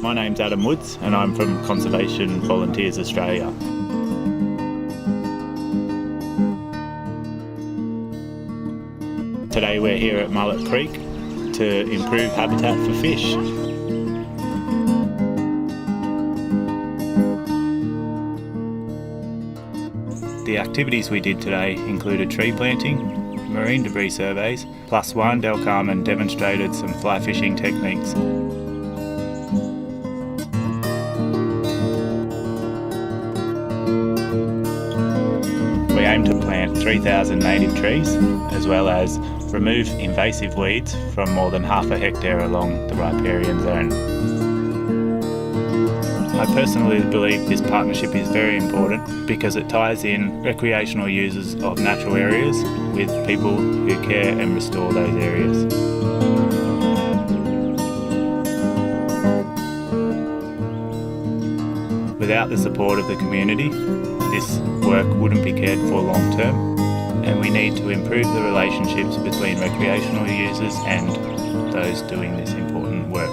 My name's Adam Woods and I'm from Conservation Volunteers Australia. Today we're here at Mullet Creek to improve habitat for fish. The activities we did today included tree planting, marine debris surveys, plus Juan Del Carmen demonstrated some fly fishing techniques. We aim to plant 3,000 native trees, as well as remove invasive weeds from more than half a hectare along the riparian zone. I personally believe this partnership is very important because it ties in recreational users of natural areas with people who care and restore those areas. Without the support of the community, this work wouldn't be cared for long term, and we need to improve the relationships between recreational users and those doing this important work.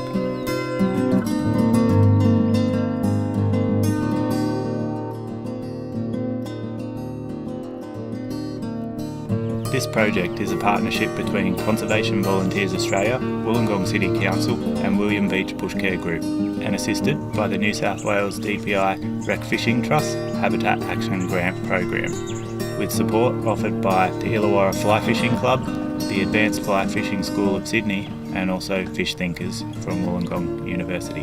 This project is a partnership between Conservation Volunteers Australia, Wollongong City Council and William Beach Bush Care Group, and assisted by the New South Wales DPI Rec Fishing Trust Habitat Action Grant Program, with support offered by the Illawarra Fly Fishing Club, the Advanced Fly Fishing School of Sydney and also Fish Thinkers from Wollongong University.